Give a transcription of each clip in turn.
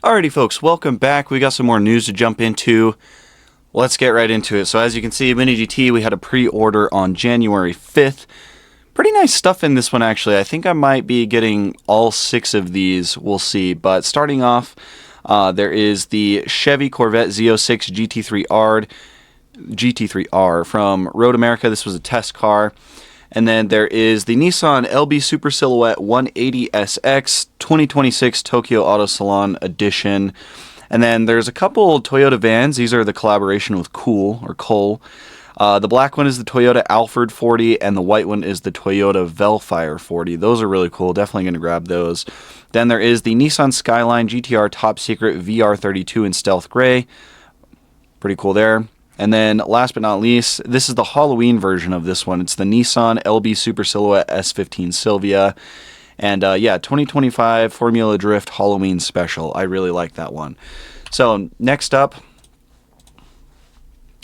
Alrighty folks, welcome back. We got some more news to jump into. Let's get right into it. So as you can see, Mini GT, we had a pre-order on January 5th. Pretty nice stuff in this one actually. I think I might be getting all 6 of these, we'll see. But starting off, there is the Chevy Corvette Z06 GT3R from Road America. This was a test car. And then there is the Nissan LB Super Silhouette 180SX 2026 Tokyo Auto Salon Edition. And then there's a couple Toyota vans. These are the collaboration with Cole. The black one is the Toyota Alphard 40, and the white one is the Toyota Velfire 40. Those are really cool. Definitely going to grab those. Then there is the Nissan Skyline GTR Top Secret VR32 in Stealth Gray. Pretty cool there. And then last but not least, this is the Halloween version of this one. It's the Nissan LB Super Silhouette S15 Silvia. And 2025 Formula Drift Halloween Special. I really like that one. So next up,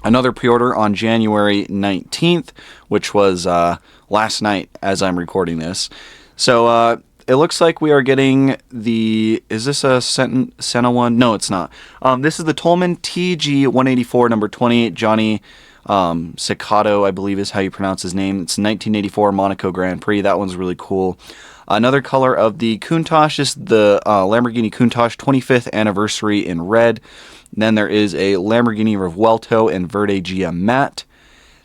another pre-order on January 19th, which was last night as I'm recording this. So it looks like we are getting the... Is this a Senna one? No, it's not. This is the Tolman TG184 number 28. Johnny Ciccato, I believe is how you pronounce his name. It's 1984 Monaco Grand Prix. That one's really cool. Another color of the Countach is the Lamborghini Countach 25th anniversary in red. Then there is a Lamborghini Revuelto in Verde Gia Matte.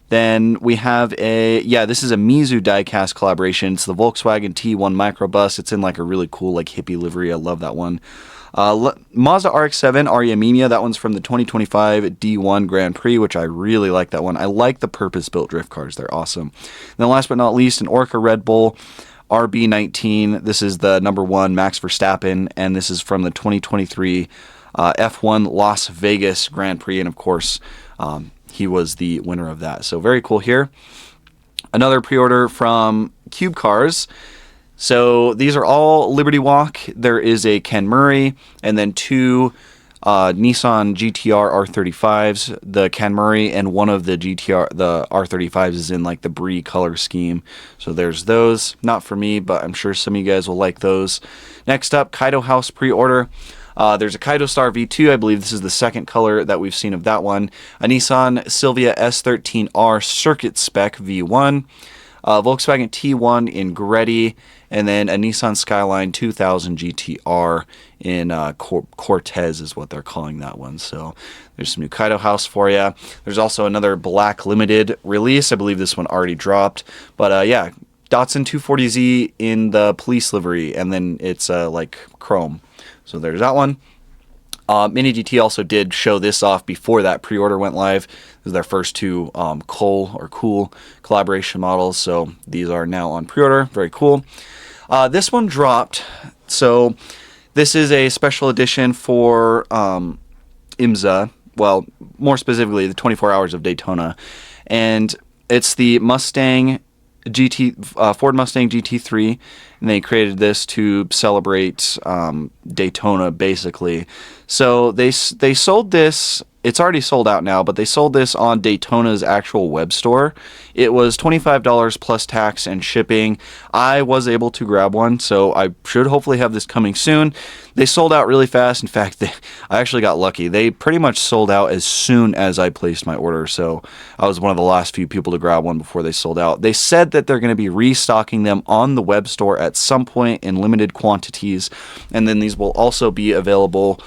Then we have this is a Mizu Diecast collaboration. It's the Volkswagen T1 Microbus. It's in like a really cool like hippie livery. I love that one. Mazda RX-7 Aria Mimia. That one's from the 2025 D1 Grand Prix, which I really like that one. I like the purpose-built drift cars. They're awesome. And then last but not least, an Orca Red Bull RB19. This is the number 1 Max Verstappen, and this is from the 2023 F1 Las Vegas Grand Prix, and of course, he was the winner of that. So very cool here. Another pre-order from Cube Cars. So these are all Liberty Walk. There is a Ken Murray, and then 2 Nissan GTR R35s. The Ken Murray and one of the R35s is in like the Brie color scheme. So there's those. Not for me, but I'm sure some of you guys will like those. Next up, Kaido House pre-order. There's a Kaido Star V2. I believe this is the second color that we've seen of that one. A Nissan Silvia S13R Circuit Spec V1. Volkswagen T1 in Greddy. And then a Nissan Skyline 2000 GTR in Cortez is what they're calling that one. So there's some new Kaido House for you. There's also another black limited release. I believe this one already dropped. But Datsun 240Z in the police livery. And then it's like chrome. So there's that one. Mini GT also did show this off before that pre-order went live. This is their first 2 cool collaboration models. So these are now on pre-order. Very cool. This one dropped. So this is a special edition for IMSA. Well, more specifically, the 24 Hours of Daytona. And it's the Mustang Ford Mustang GT3, and they created this to celebrate Daytona, basically. So they sold this. It's already sold out now, but they sold this on Daytona's actual web store. It was $25 plus tax and shipping. I was able to grab one, so I should hopefully have this coming soon. They sold out really fast. In fact, I actually got lucky. They pretty much sold out as soon as I placed my order, so I was one of the last few people to grab one before they sold out. They said that they're going to be restocking them on the web store at some point in limited quantities, and then these will also be available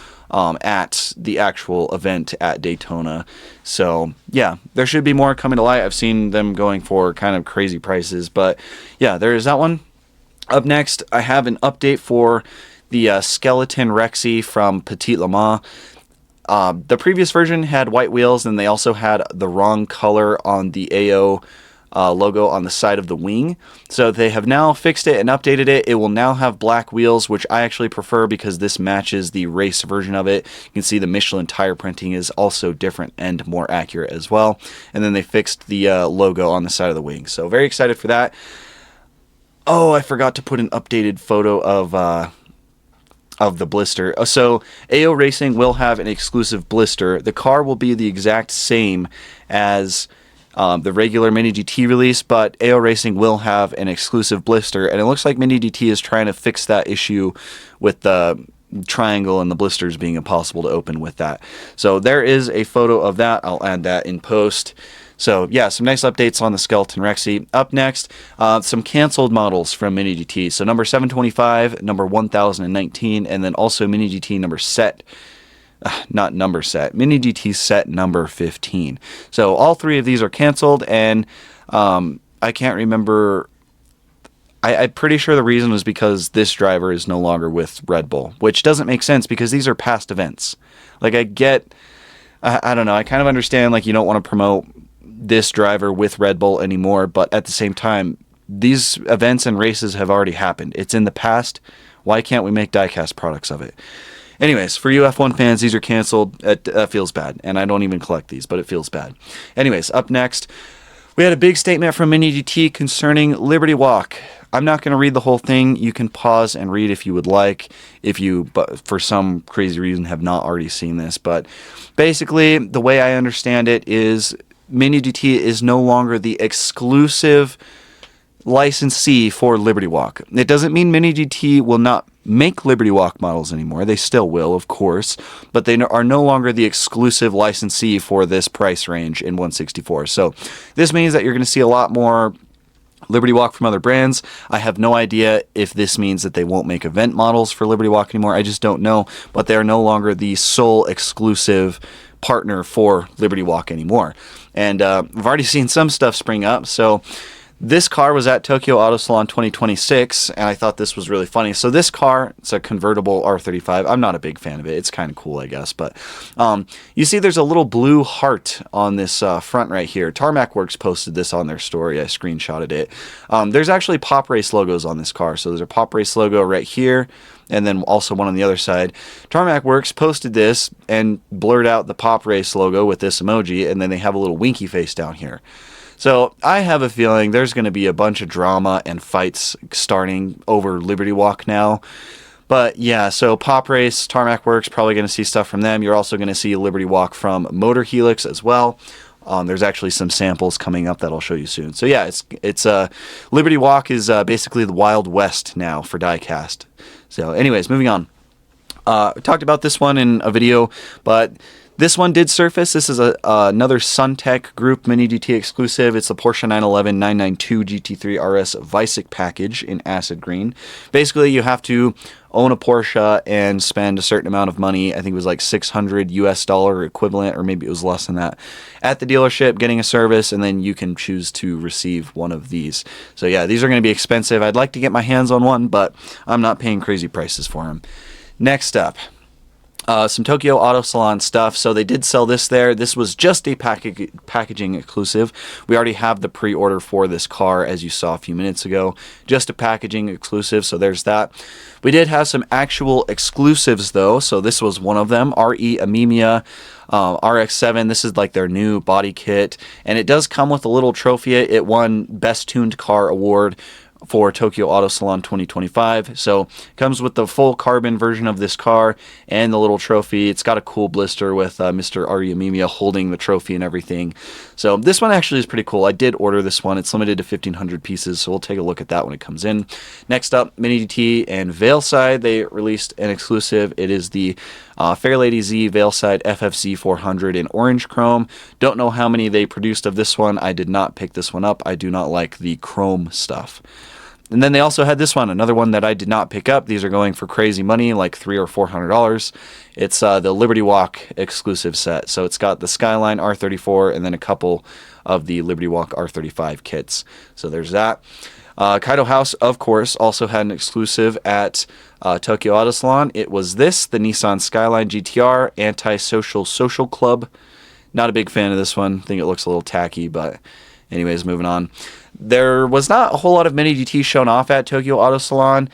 at the actual event at Daytona. So yeah, there should be more coming to light. I've seen them going for kind of crazy prices, but yeah, there is that one. Up next, I have an update for the Skeleton Rexy from Petit Le Mans. The previous version had white wheels, and they also had the wrong color on the AO logo on the side of the wing. So they have now fixed it and updated it. It will now have black wheels, which I actually prefer because this matches the race version of it. You can see the Michelin tire printing is also different and more accurate as well. And then they fixed the logo on the side of the wing. So very excited for that. Oh, I forgot to put an updated photo of the blister. So AO Racing will have an exclusive blister. The car will be the exact same as the regular Mini GT release, but AO Racing will have an exclusive blister, and it looks like Mini GT is trying to fix that issue with the triangle and the blisters being impossible to open with that. So there is a photo of that. I'll add that in post. So yeah, some nice updates on the Skeleton Rexy. Up next, some canceled models from Mini GT. So number 725, number 1019, and then also Mini GT number set. Not number set, Mini GT set number 15. So all three of these are canceled, and I can't remember. I'm pretty sure the reason was because this driver is no longer with Red Bull, which doesn't make sense because these are past events. Like, I don't know, I kind of understand, like, you don't want to promote this driver with Red Bull anymore, but at the same time, these events and races have already happened. It's in the past. Why can't we make diecast products of it? Anyways, for you F1 fans, these are canceled. That feels bad, and I don't even collect these, but it feels bad. Anyways, up next, we had a big statement from Mini GT concerning Liberty Walk. I'm not going to read the whole thing. You can pause and read if you would like, but for some crazy reason have not already seen this. But basically, the way I understand it is Mini GT is no longer the exclusive licensee for Liberty Walk. It doesn't mean Mini GT will not make Liberty Walk models anymore. They still will, of course, but they are no longer the exclusive licensee for this price range in 164. So this means that you're going to see a lot more Liberty Walk from other brands. I have no idea if this means that they won't make event models for Liberty Walk anymore. I just don't know, but they are no longer the sole exclusive partner for Liberty Walk anymore. And I've already seen some stuff spring up. So this car was at Tokyo Auto Salon 2026, and I thought this was really funny. So this car, it's a convertible R35. I'm not a big fan of it. It's kind of cool, I guess. But you see there's a little blue heart on this front right here. Tarmac Works posted this on their story. I screenshotted it. There's actually Pop Race logos on this car. So there's a Pop Race logo right here, and then also one on the other side. Tarmac Works posted this and blurred out the Pop Race logo with this emoji, and then they have a little winky face down here. So I have a feeling there's going to be a bunch of drama and fights starting over Liberty Walk now. But yeah, so Pop Race, Tarmac Works, probably going to see stuff from them. You're also going to see Liberty Walk from Motor Helix as well. There's actually some samples coming up that I'll show you soon. So yeah, it's Liberty Walk is basically the Wild West now for diecast. So anyways, moving on. I talked about this one in a video, but this one did surface. This is another Suntech Group Mini GT exclusive. It's the Porsche 911 992 GT3 RS Visic package in acid green. Basically, you have to own a Porsche and spend a certain amount of money. I think it was like $600 US equivalent, or maybe it was less than that, at the dealership, getting a service, and then you can choose to receive one of these. So yeah, these are going to be expensive. I'd like to get my hands on one, but I'm not paying crazy prices for them. Next up, some Tokyo Auto Salon stuff. So they did sell this there. This was just a packaging exclusive. We already have the pre-order for this car, as you saw a few minutes ago. Just a packaging exclusive, so there's that. We did have some actual exclusives, though. So this was one of them, RE Amemia RX-7. This is like their new body kit, and it does come with a little trophy. It won Best Tuned Car Award for Tokyo Auto Salon 2025. So it comes with the full carbon version of this car and the little trophy. It's got a cool blister with Mr. Ari Amemia holding the trophy and everything. So this one actually is pretty cool. I did order this one. It's limited to 1,500 pieces, so we'll take a look at that when it comes in. Next up, Mini GT and Veilside. They released an exclusive. It is the Fairlady Z Veilside FFZ 400 in orange chrome. Don't know how many they produced of this one. I did not pick this one up. I do not like the chrome stuff. And then they also had this one, another one that I did not pick up. These are going for crazy money, like $300 or $400. It's the Liberty Walk exclusive set. So it's got the Skyline R34 and then a couple of the Liberty Walk R35 kits. So there's that. Kaido House, of course, also had an exclusive at Tokyo Auto Salon. It was this, the Nissan Skyline GTR Anti-Social Social Club. Not a big fan of this one. I think it looks a little tacky, but anyways, moving on. There was not a whole lot of Mini GT shown off at Tokyo Auto Salon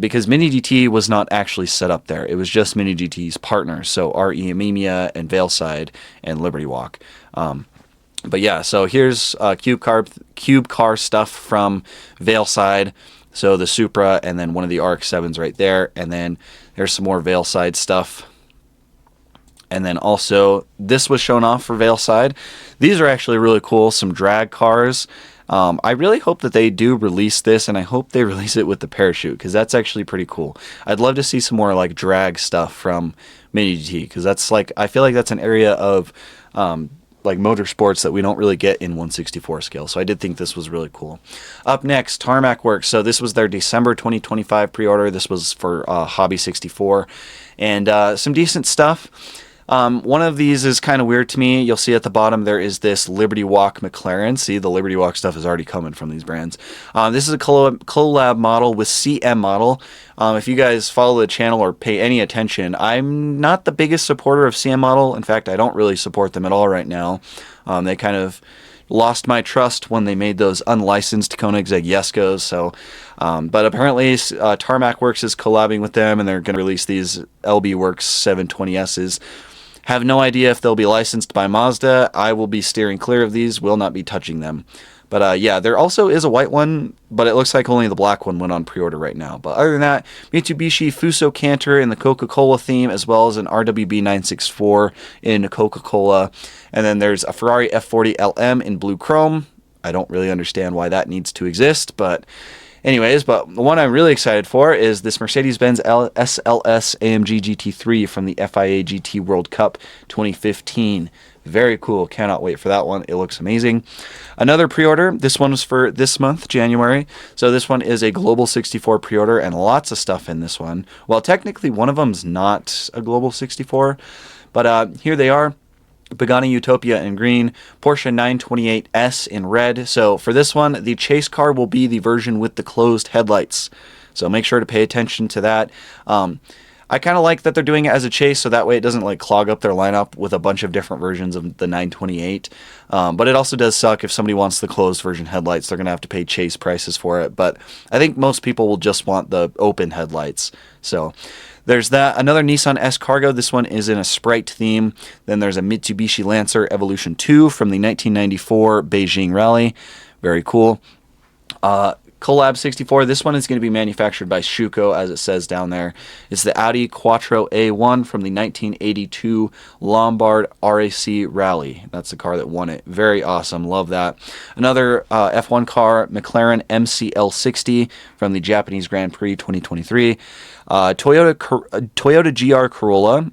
because Mini GT was not actually set up there. It was just Mini GT's partners, so RE Amemia and Veilside and Liberty Walk. But yeah, so here's cube car stuff from Veilside. So the Supra and then one of the RX-7s right there. And then there's some more Veilside stuff. And then also, this was shown off for Veilside. These are actually really cool, some drag cars. I really hope that they do release this, and I hope they release it with the parachute, because that's actually pretty cool. I'd love to see some more like drag stuff from Mini GT, because that's like, I feel like that's an area of like motorsports that we don't really get in 1/64 scale. So I did think this was really cool. Up next, Tarmac Works. So this was their December 2025 pre-order. This was for Hobby 64, and some decent stuff. One of these is kind of weird to me. You'll see at the bottom there is this Liberty Walk McLaren. See, the Liberty Walk stuff is already coming from these brands. This is a collab model with CM model. If you guys follow the channel or pay any attention, I'm not the biggest supporter of CM model. In fact, I don't really support them at all right now. They kind of lost my trust when they made those unlicensed Koenigsegg Jeskos. So, but apparently Tarmac Works is collabing with them, and they're going to release these LB Works 720Ss. Have no idea if they'll be licensed by Mazda. I will be steering clear of these, will not be touching them. But yeah, there also is a white one, but it looks like only the black one went on pre-order right now. But other than that, Mitsubishi Fuso Canter in the Coca-Cola theme, as well as an RWB 964 in Coca-Cola. And then there's a Ferrari F40 LM in blue chrome. I don't really understand why that needs to exist, but anyways, but the one I'm really excited for is this Mercedes-Benz SLS AMG GT3 from the FIA GT World Cup 2015. Very cool. Cannot wait for that one. It looks amazing. Another pre-order. This one was for this month, January. So this one is a Global 64 pre-order, and lots of stuff in this one. Well, technically one of them's not a Global 64, but here they are. Pagani Utopia in green, Porsche 928S in red. So for this one, the chase car will be the version with the closed headlights. So make sure to pay attention to that. I kind of like that they're doing it as a chase, so that way it doesn't like clog up their lineup with a bunch of different versions of the 928. But it also does suck if somebody wants the closed version headlights. They're going to have to pay chase prices for it. But I think most people will just want the open headlights. So there's that. Another Nissan S Cargo. This one is in a Sprite theme. Then there's a Mitsubishi Lancer Evolution 2 from the 1994 Beijing Rally. Very cool. Collab 64. This one is going to be manufactured by Schuko, as it says down there. It's the Audi Quattro A1 from the 1982 Lombard RAC Rally. That's the car that won it. Very awesome. Love that. Another F1 car, McLaren MCL60 from the Japanese Grand Prix 2023. Toyota GR Corolla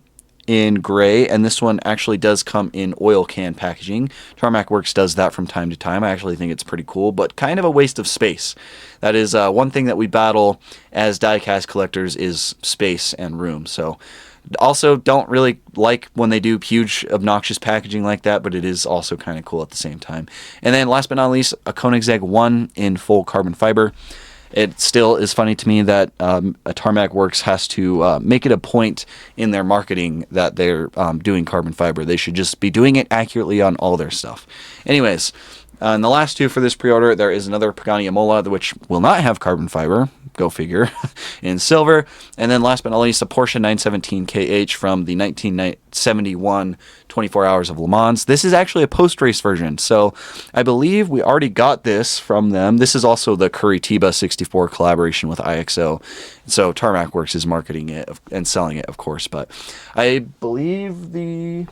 in gray, and this one actually does come in oil can packaging. Tarmac Works does that from time to time. I actually think it's pretty cool, but kind of a waste of space. That is one thing that we battle as diecast collectors, is space and room. So also don't really like when they do huge obnoxious packaging like that, but it is also kind of cool at the same time. And then last but not least, a Koenigsegg 1 in full carbon fiber. It still is funny to me that a Tarmac Works has to make it a point in their marketing that they're doing carbon fiber. They should just be doing it accurately on all their stuff. Anyways, and the last two for this pre-order, there is another Pagani Imola, which will not have carbon fiber, go figure, in silver. And then last but not least, a Porsche 917 KH from the 1971 24 Hours of Le Mans. This is actually a post-race version, so I believe we already got this from them. This is also the Curitiba 64 collaboration with IXO. So Tarmac Works is marketing it and selling it, of course, but I believe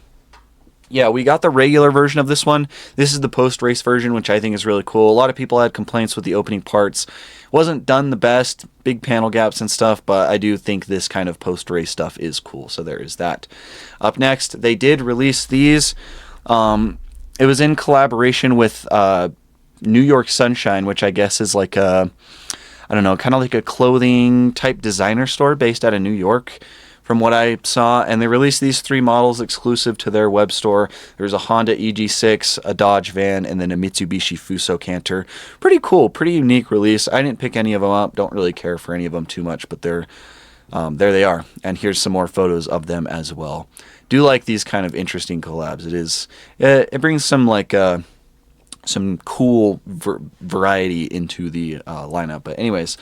yeah, we got the regular version of this one. This is the post-race version, which I think is really cool. A lot of people had complaints with the opening parts. Wasn't done the best, big panel gaps and stuff, but I do think this kind of post-race stuff is cool, so there is that. Up next, they did release these. It was in collaboration with New York Sunshine, which I guess is like a, I don't know, kind of like a clothing type designer store based out of New York, from what I saw, and they released these three models exclusive to their web store. There's a Honda EG6, a Dodge van, and then a Mitsubishi Fuso Canter. Pretty cool, pretty unique release. I didn't pick any of them up. Don't really care for any of them too much, but they're there they are. And here's some more photos of them as well. Do like these kind of interesting collabs. It brings some like some cool variety into the lineup. But anyways,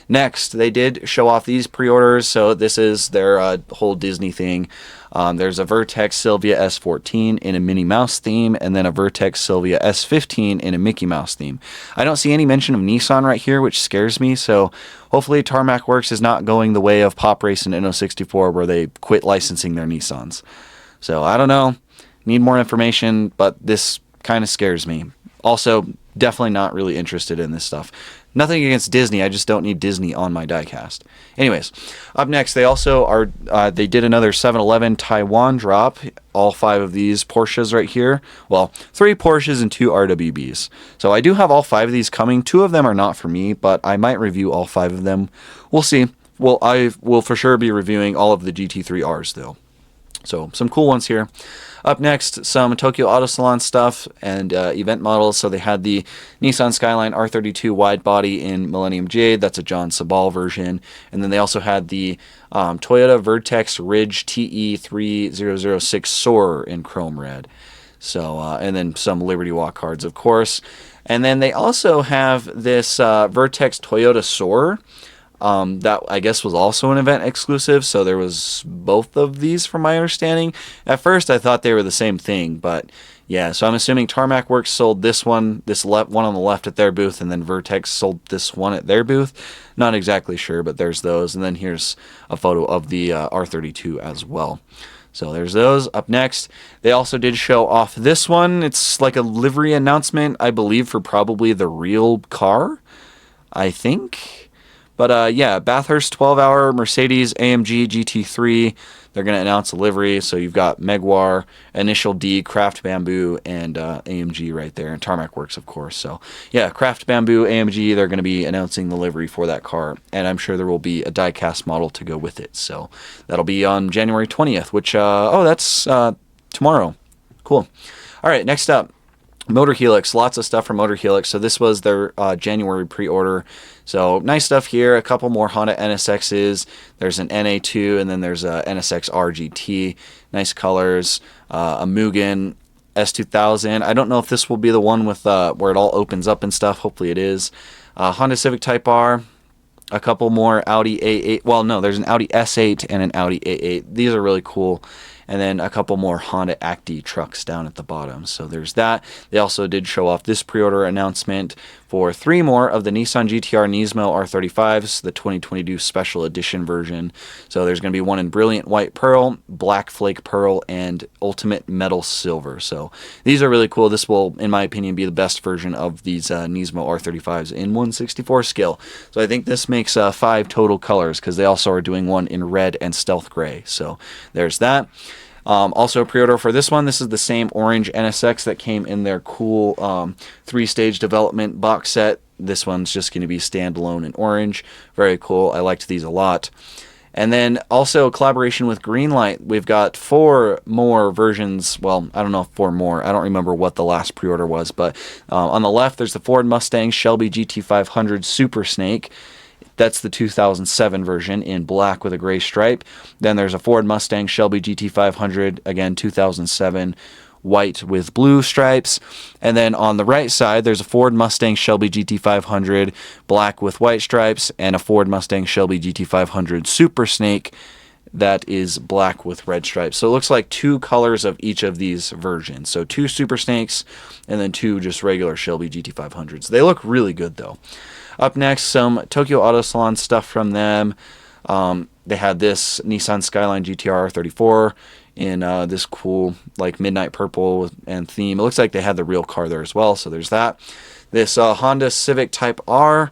next, they did show off these pre-orders. So this is their whole Disney thing. There's a Vertex Sylvia S14 in a Minnie Mouse theme, and then a Vertex Sylvia S15 in a Mickey Mouse theme. I don't see any mention of Nissan right here, which scares me. So hopefully Tarmac Works is not going the way of Pop Race and Inno64, where they quit licensing their Nissans. So I don't know. Need more information, but this kind of scares me. Also, definitely not really interested in this stuff. Nothing against Disney, I just don't need Disney on my diecast. Anyways, up next, they also are, they did another 7-Eleven Taiwan drop. All 5 of these Porsches right here. Well, 3 Porsches and 2 RWBs. So I do have all 5 of these coming. 2 of them are not for me, but I might review all 5 of them. We'll see. Well, I will for sure be reviewing all of the GT3Rs, though. So some cool ones here. Up next, some Tokyo Auto Salon stuff and event models. So they had the Nissan Skyline R32 wide body in Millennium Jade. That's a John Sabal version. And then they also had the Toyota Vertex Ridge TE3006 Soarer in chrome red. So, and then some Liberty Walk cards, of course. And then they also have this Vertex Toyota Soarer. That I guess was also an event exclusive, so there was both of these from my understanding. At first I thought they were the same thing, but yeah, so I'm assuming Tarmac Works sold this one, one on the left at their booth, and then Vertex sold this one at their booth. Not exactly sure, but there's those, and then here's a photo of the R32 as well. So there's those. Up next, they also did show off this one. It's like a livery announcement, I believe, for probably the real car, I think. But yeah, Bathurst 12-hour Mercedes AMG GT3. They're going to announce a livery. So you've got Meguiar, Initial D, Craft Bamboo, and AMG right there. And Tarmac Works, of course. So yeah, Craft Bamboo, AMG, they're going to be announcing the livery for that car. And I'm sure there will be a diecast model to go with it. So that'll be on January 20th, which, oh, that's tomorrow. Cool. All right, next up. Motor Helix, lots of stuff from Motor Helix. So this was their January pre-order. So nice stuff here. A couple more Honda NSXs. There's an NA2 and then there's a NSX RGT. Nice colors. A Mugen S2000. I don't know if this will be the one with where it all opens up and stuff. Hopefully it is. Honda Civic Type R. A couple more Audi A8. Well, no, there's an Audi S8 and an Audi A8. These are really cool. And then a couple more Honda Acti trucks down at the bottom. So there's that. They also did show off this pre-order announcement for 3 more of the Nissan GT-R Nismo R35s, the 2022 Special Edition version. So there's going to be one in Brilliant White Pearl, Black Flake Pearl, and Ultimate Metal Silver. So these are really cool. This will, in my opinion, be the best version of these Nismo R35s in 1/64 scale. So I think this makes 5 total colors because they also are doing one in red and stealth gray. So there's that. Also pre-order for this one. This is the same orange NSX that came in their cool 3-stage development box set. This one's just going to be standalone in orange. Very cool. I liked these a lot. And then also collaboration with Greenlight. We've got 4 more versions. Well, I don't know if 4 more. I don't remember what the last pre-order was. But on the left, there's the Ford Mustang Shelby GT500 Super Snake. That's the 2007 version in black with a gray stripe. Then there's a Ford Mustang Shelby GT500, again 2007, white with blue stripes. And then on the right side, there's a Ford Mustang Shelby GT500, black with white stripes, and a Ford Mustang Shelby GT500 Super Snake that is black with red stripes. So it looks like 2 colors of each of these versions. So 2 Super Snakes and then 2 just regular Shelby GT500s. They look really good though. Up next, some Tokyo Auto Salon stuff from them. They had this Nissan Skyline GTR 34 in this cool like midnight purple and theme. It looks like they had the real car there as well, so there's that. This Honda Civic Type R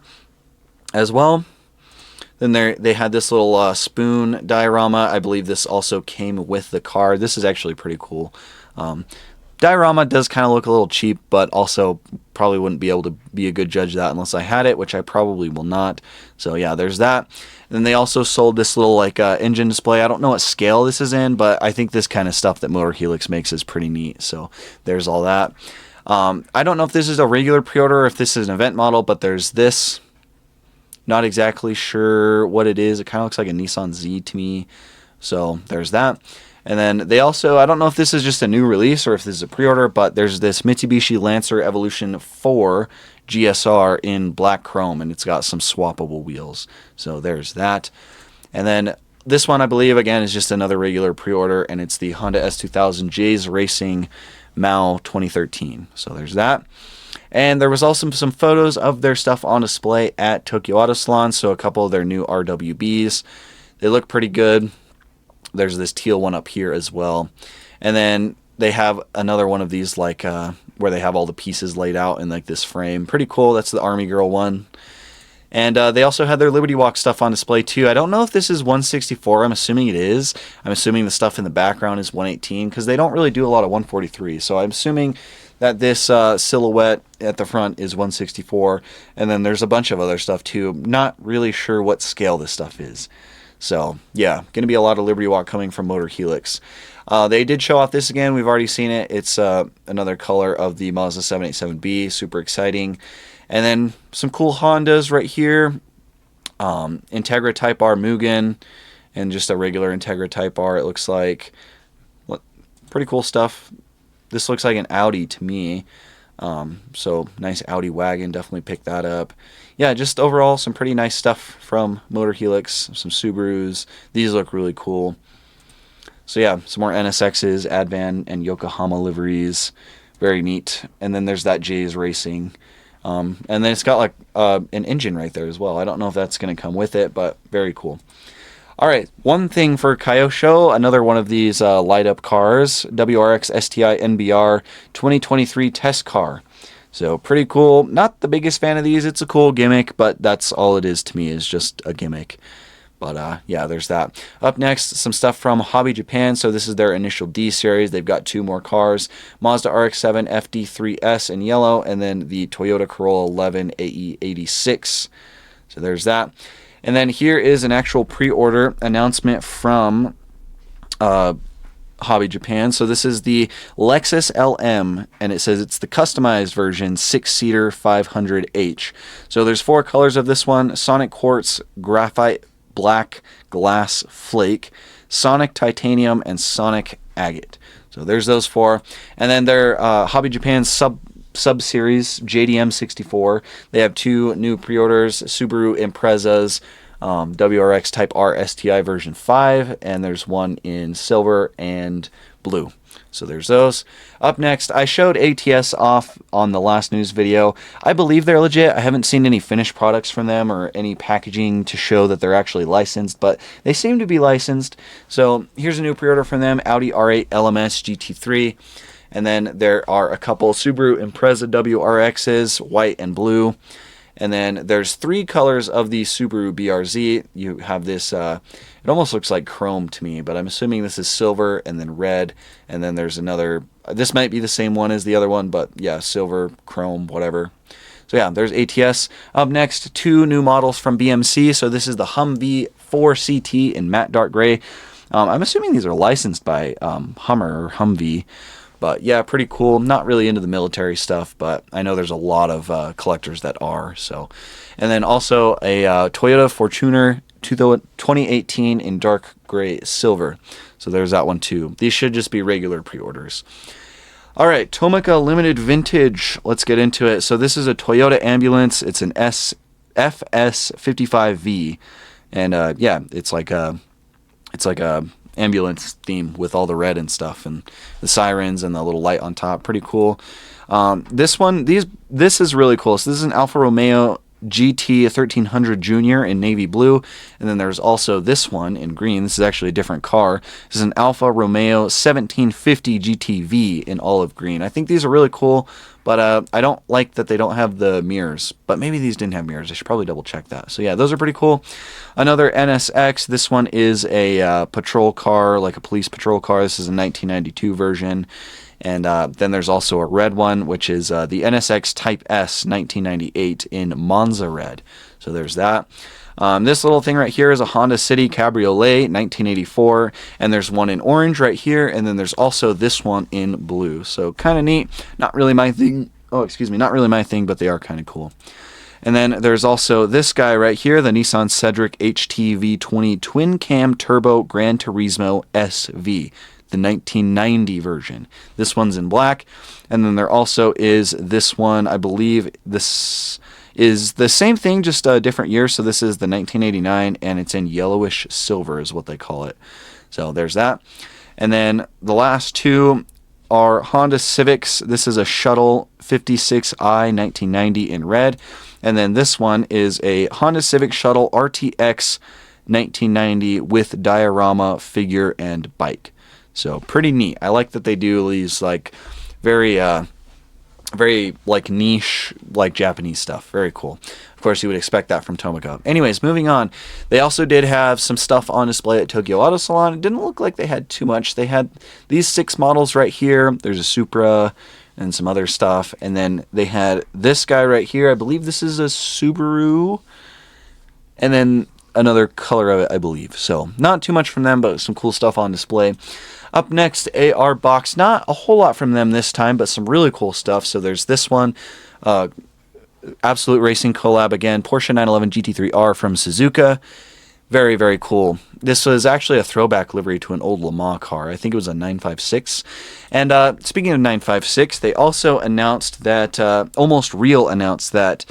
as well. Then they had this little spoon diorama. I believe this also came with the car. This is actually pretty cool. Diorama does kind of look a little cheap, but also probably wouldn't be able to be a good judge of that unless I had it, which I probably will not. So yeah, there's that. And then they also sold this little like engine display. I don't know what scale this is in, but I think this kind of stuff that Motor Helix makes is pretty neat. So there's all that. I don't know if this is a regular pre-order or if this is an event model, but there's this. Not exactly sure what it is. It kind of looks like a Nissan Z to me. So there's that. And then they also, I don't know if this is just a new release or if this is a pre-order, but there's this Mitsubishi Lancer Evolution 4 GSR in black chrome, and it's got some swappable wheels. So there's that. And then this one, I believe, again, is just another regular pre-order, and it's the Honda S2000 J's Racing Mao 2013. So there's that. And there was also some photos of their stuff on display at Tokyo Auto Salon, so a couple of their new RWBs. They look pretty good. There's this teal one up here as well. And then they have another one of these like where they have all the pieces laid out in like this frame. Pretty cool. That's the Army Girl one. And they also had their Liberty Walk stuff on display too. I don't know if this is 164. I'm assuming it is. I'm assuming the stuff in the background is 118 because they don't really do a lot of 143. So I'm assuming that this silhouette at the front is 164. And then there's a bunch of other stuff too. Not really sure what scale this stuff is. So yeah, going to be a lot of Liberty Walk coming from Motor Helix. They did show off this again. We've already seen it. It's another color of the Mazda 787B. Super exciting. And then some cool Hondas right here. Integra Type R Mugen and just a regular Integra Type R, it looks like. Pretty cool stuff. This looks like an Audi to me. So nice Audi wagon. Definitely pick that up. Yeah, just overall some pretty nice stuff from Motor Helix. Some Subarus. These look really cool. So yeah, some more NSXs, Advan, and Yokohama liveries. Very neat. And then there's that Jay's Racing. And then it's got like an engine right there as well. I don't know if that's going to come with it, but very cool. All right, one thing for Kyosho, another one of these light-up cars, WRX STI NBR 2023 test car. So pretty cool. Not the biggest fan of these. It's a cool gimmick, but that's all it is to me, is just a gimmick. But yeah, there's that. Up next, some stuff from Hobby Japan. So this is their initial D series. They've got 2 more cars. Mazda RX-7 FD3S in yellow, and then the Toyota Corolla 11 AE86. So there's that. And then here is an actual pre-order announcement from Hobby Japan. So this is the Lexus LM, and it says it's the customized version, 6-seater 500H. So there's 4 colors of this one: Sonic Quartz, Graphite Black, Glass Flake, Sonic Titanium, and Sonic Agate. So there's those 4. And then their Hobby Japan sub-series, JDM 64. They have 2 new pre-orders, Subaru Imprezas, WRX Type R STI version 5, and there's one in silver and blue. So there's those. Up next, I showed ATS off on the last news video. I believe they're legit. I haven't seen any finished products from them or any packaging to show that they're actually licensed, but they seem to be licensed. So here's a new pre-order from them, Audi R8 LMS GT3. And then there are a couple Subaru Impreza WRXs, white and blue. And then there's 3 colors of the Subaru BRZ. You have this, it almost looks like chrome to me, but I'm assuming this is silver and then red. And then there's another, this might be the same one as the other one, but yeah, silver, chrome, whatever. So yeah, there's ATS. Up next, 2 new models from BMC. So this is the Humvee 4CT in matte dark gray. I'm assuming these are licensed by Hummer or Humvee. But yeah, pretty cool. Not really into the military stuff, but I know there's a lot of collectors that are. So, and then also a Toyota Fortuner 2018 in dark gray silver. So there's that one too. These should just be regular pre-orders. All right, Tomica Limited Vintage. Let's get into it. So this is a Toyota ambulance. It's an FS55V, and yeah, it's like a ambulance theme with all the red and stuff and the sirens and the little light on top. Pretty cool. This is really cool. So this is an Alfa Romeo GT 1300 Junior in navy blue, and then there's also this one in green. This is actually a different car. This is an Alfa Romeo 1750 GTV in olive green. I think these are really cool, but I don't like that they don't have the mirrors. But maybe these didn't have mirrors. I should probably double check that. So yeah, those are pretty cool. Another NSX. This one is a patrol car, like a police patrol car. This is a 1992 version. And then there's also a red one, which is the NSX Type S 1998 in Monza red. So there's that. This little thing right here is a Honda City Cabriolet 1984, and there's one in orange right here, and then there's also this one in blue. So kind of neat. Not really my thing. Oh, excuse me, not really my thing, but they are kind of cool. And then there's also this guy right here, the Nissan Cedric HTV20 Twin Cam Turbo Gran Turismo SV, the 1990 version. This one's in black, and then there also is this one. I believe this is the same thing, just a different year. So this is the 1989, and it's in yellowish silver is what they call it. So there's that. And then the last 2 are Honda Civics. This is a Shuttle 56i 1990 in red, and then this one is a Honda Civic Shuttle RTX 1990 with diorama figure and bike. So pretty neat. I like that they do these like very very like niche, like Japanese stuff. Very cool. Of course, you would expect that from Tomoko. Anyways, moving on. They also did have some stuff on display at Tokyo Auto Salon. It didn't look like they had too much. They had these 6 models right here. There's a Supra and some other stuff. And then they had this guy right here. I believe this is a Subaru. And then another color of it, I believe. So not too much from them, but some cool stuff on display. Up next, AR Box. Not a whole lot from them this time, but some really cool stuff. So there's this one. Absolute Racing collab again. Porsche 911 GT3R from Suzuka. Very, very cool. This was actually a throwback livery to an old Le Mans car. I think it was a 956. And speaking of 956, they also announced that, Almost Real announced that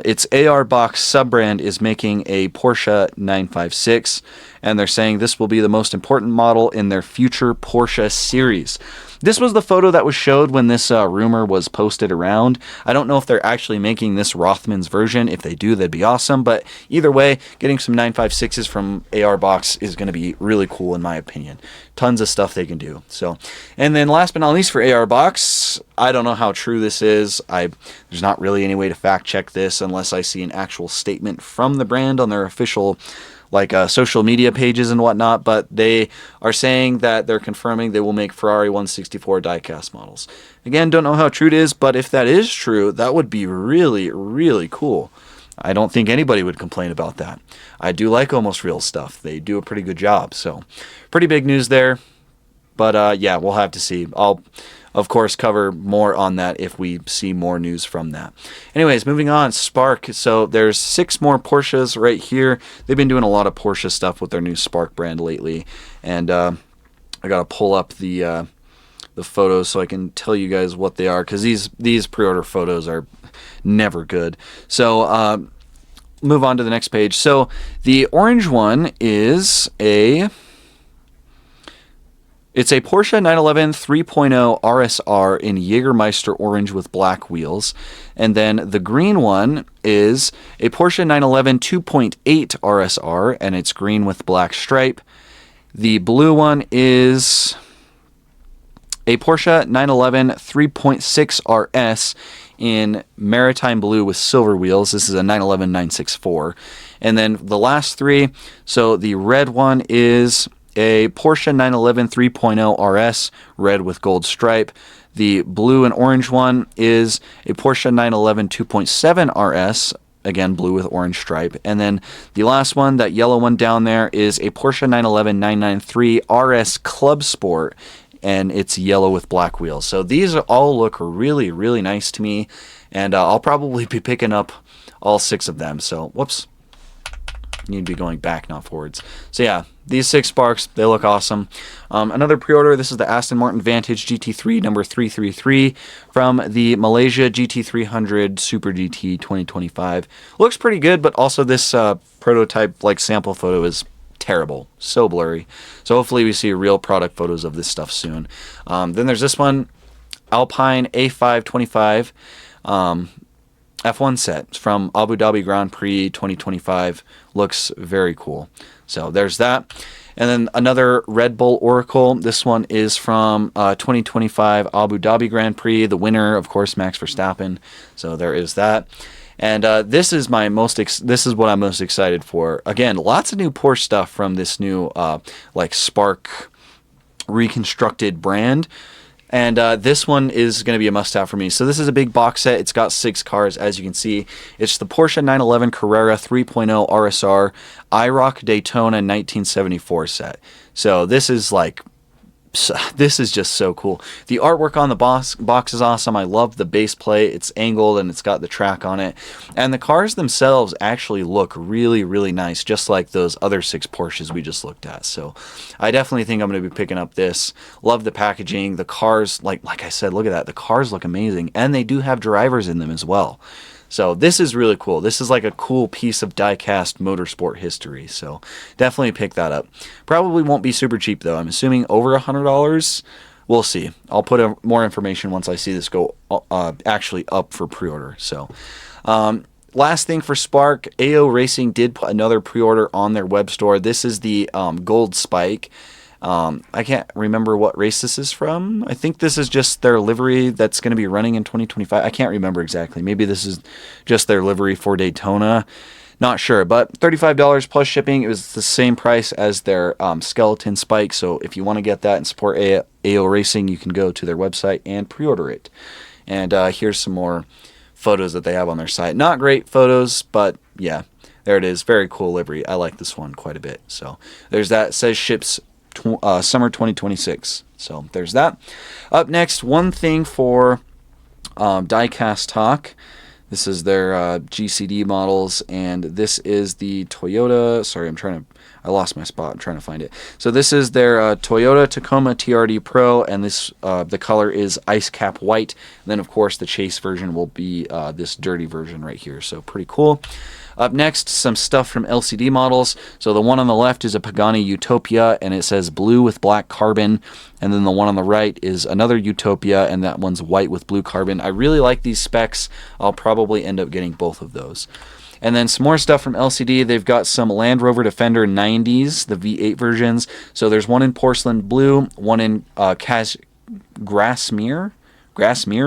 its AR Box sub-brand is making a Porsche 956. And they're saying this will be the most important model in their future Porsche series. This was the photo that was showed when this rumor was posted around. I don't know if they're actually making this Rothman's version. If they do, that'd be awesome. But either way, getting some 956s from AR Box is going to be really cool in my opinion. Tons of stuff they can do. So, and then last but not least for AR Box, I don't know how true this is. There's not really any way to fact check this unless I see an actual statement from the brand on their official social media pages and whatnot, but they are saying that they're confirming they will make Ferrari 164 diecast models. Again, don't know how true it is, but if that is true, that would be really, really cool. I don't think anybody would complain about that. I do like Almost Real stuff. They do a pretty good job, so pretty big news there. But yeah, we'll have to see. I'll, of course, cover more on that if we see more news from that. Anyways, moving on, Spark. So there's 6 more Porsches right here. They've been doing a lot of Porsche stuff with their new Spark brand lately. And I got to pull up the photos so I can tell you guys what they are, because these pre-order photos are never good. So move on to the next page. So the orange one is It's a Porsche 911 3.0 RSR in Jägermeister orange with black wheels. And then the green one is a Porsche 911 2.8 RSR, and it's green with black stripe. The blue one is a Porsche 911 3.6 RS in maritime blue with silver wheels. This is a 911 964. And then the last 3, so the red one is a Porsche 911 3.0 RS, red with gold stripe. The blue and orange one is a Porsche 911 2.7 RS, again blue with orange stripe. And then the last one, that yellow one down there, is a Porsche 911 993 RS Club Sport, and it's yellow with black wheels. So these all look really, really nice to me, and I'll probably be picking up all 6 of them. So, whoops. Need to be going back, not forwards. So yeah, these 6 Sparks, they look awesome. Another pre-order, this is the Aston Martin Vantage GT3 number 333 from the Malaysia GT300 Super GT 2025. Looks pretty good, but also this prototype sample photo is terrible, so blurry. So hopefully we see real product photos of this stuff soon. Then there's this one, Alpine A525 F1 set from Abu Dhabi Grand Prix 2025. Looks very cool. So there's that. And then another Red Bull Oracle. This one is from 2025 Abu Dhabi Grand Prix. The winner, of course, Max Verstappen. So there is that. And this is what I'm most excited for. Again, lots of new Porsche stuff from this new Spark reconstructed brand. And this one is going to be a must-have for me. So this is a big box set. It's got 6 cars, as you can see. It's the Porsche 911 Carrera 3.0 RSR IROC Daytona 1974 set. So this is just so cool. The artwork on the box is awesome. I love the base plate. It's angled and it's got the track on it. And the cars themselves actually look really, really nice, just like those other 6 Porsches we just looked at. So I definitely think I'm going to be picking up this. Love the packaging. The cars, like I said, look at that. The cars look amazing. And they do have drivers in them as well. So this is really cool. This is like a cool piece of diecast motorsport history. So definitely pick that up. Probably won't be super cheap though. I'm assuming over $100. We'll see. I'll put more information once I see this go actually up for pre-order. So last thing for Spark, AO Racing did put another pre-order on their web store. This is the Gold Spike. I can't remember what race this is from. I think this is just their livery that's going to be running in 2025. I can't remember exactly. Maybe this is just their livery for Daytona. Not sure, but $35 plus shipping. It was the same price as their skeleton spike. So if you want to get that and support AO Racing, you can go to their website and pre-order it. And here's some more photos that they have on their site. Not great photos, but yeah, there it is. Very cool livery. I like this one quite a bit. So there's that. It says ships summer 2026. So there's that. Up next, one thing for Diecast Talk. This is their GCD models, and this is the Toyota. Sorry, I lost my spot. I'm trying to find it. So this is their Toyota Tacoma TRD Pro, and this the color is ice cap white. And then, of course, the chase version will be this dirty version right here. So pretty cool. Up next, some stuff from LCD models. So the one on the left is a Pagani Utopia, and it says blue with black carbon. And then the one on the right is another Utopia, and that one's white with blue carbon. I really like these specs. I'll probably end up getting both of those. And then some more stuff from LCD. They've got some Land Rover Defender 90s, the V8 versions. So there's one in porcelain blue, one in Grassmere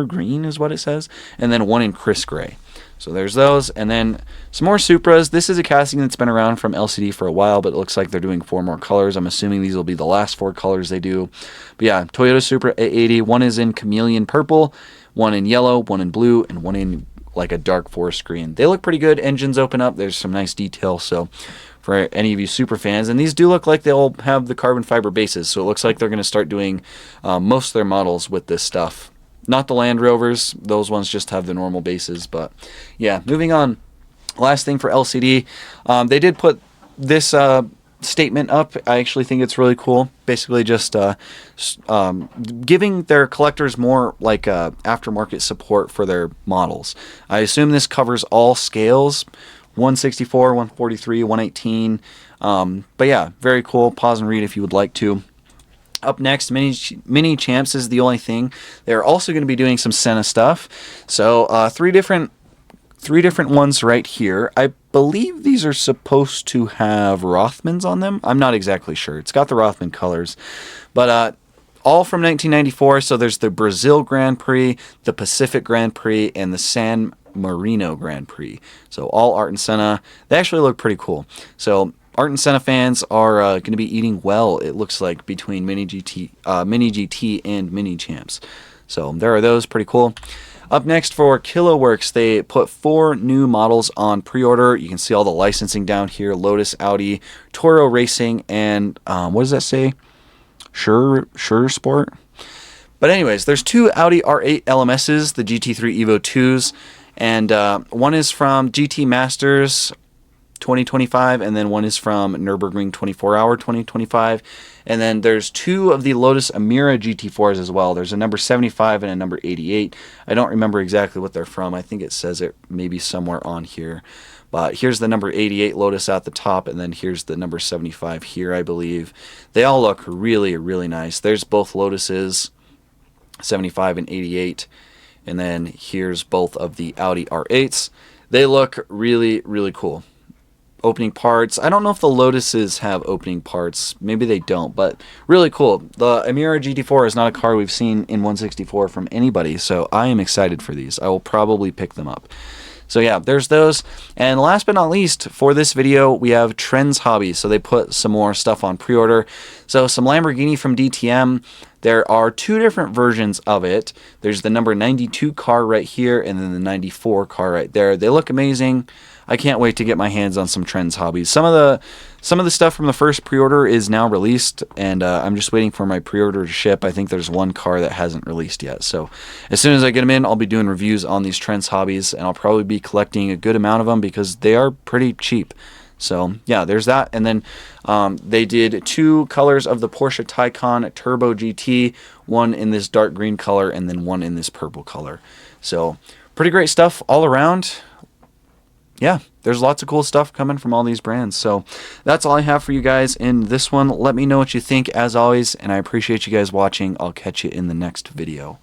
green is what it says, and then one in Chris gray. So there's those, and then some more Supras. This is a casting that's been around from LCD for a while, but it looks like they're doing 4 more colors. I'm assuming these will be the last 4 colors they do. But yeah, Toyota Supra A80. One is in chameleon purple, one in yellow, one in blue, and one in like a dark forest green. They look pretty good. Engines open up. There's some nice detail. So for any of you super fans, and these do look like they'll have the carbon fiber bases. So it looks like they're going to start doing most of their models with this stuff. Not the Land Rovers. Those ones just have the normal bases. But yeah, moving on. Last thing for LCD. They did put this statement up. I actually think it's really cool. Basically just giving their collectors more like aftermarket support for their models. I assume this covers all scales. 164, 143, 118. But yeah, very cool. Pause and read if you would like to. Up next, Mini Champs is the only thing. They're also going to be doing some Senna stuff. So 3 different ones right here. I believe these are supposed to have Rothmans on them. I'm not exactly sure. It's got the Rothman colors. But all from 1994. So there's the Brazil Grand Prix, the Pacific Grand Prix, and the San Marino Grand Prix. So all Art and Senna. They actually look pretty cool. So Art and Senna fans are going to be eating well, it looks like, between Mini GT and Mini Champs. So there are those. Pretty cool. Up next for Kiloworks, they put 4 new models on pre-order. You can see all the licensing down here. Lotus, Audi, Toro Racing, and what does that say? Sure Sport? But anyways, there's 2 Audi R8 LMSs, the GT3 Evo 2s, and one is from GT Masters 2025, and then one is from Nürburgring 24 Hour 2025. And then there's 2 of the Lotus Emira GT4s as well. There's a number 75 and a number 88. I don't remember exactly what they're from. I think it says it maybe somewhere on here. But here's the number 88 Lotus at the top, and then here's the number 75 here, I believe. They all look really, really nice. There's both Lotuses, 75 and 88. And then here's both of the Audi R8s. They look really, really cool. Opening parts. I don't know if the Lotuses have opening parts. Maybe they don't, but really cool. The Emira GT4 is not a car we've seen in 164 from anybody, so I am excited for these. I will probably pick them up. So yeah, there's those. And last but not least, for this video, we have Trends Hobbies. So they put some more stuff on pre-order. So some Lamborghini from DTM. There are 2 different versions of it. There's the number 92 car right here, and then the 94 car right there. They look amazing. I can't wait to get my hands on some Trends Hobbies. Some of the stuff from the first pre-order is now released, and I'm just waiting for my pre-order to ship. I think there's 1 car that hasn't released yet. So as soon as I get them in, I'll be doing reviews on these Trends Hobbies, and I'll probably be collecting a good amount of them because they are pretty cheap. So yeah, there's that. And then they did 2 colors of the Porsche Taycan Turbo GT, one in this dark green color and then one in this purple color. So pretty great stuff all around. Yeah, there's lots of cool stuff coming from all these brands. So that's all I have for you guys in this one. Let me know what you think as always, and I appreciate you guys watching. I'll catch you in the next video.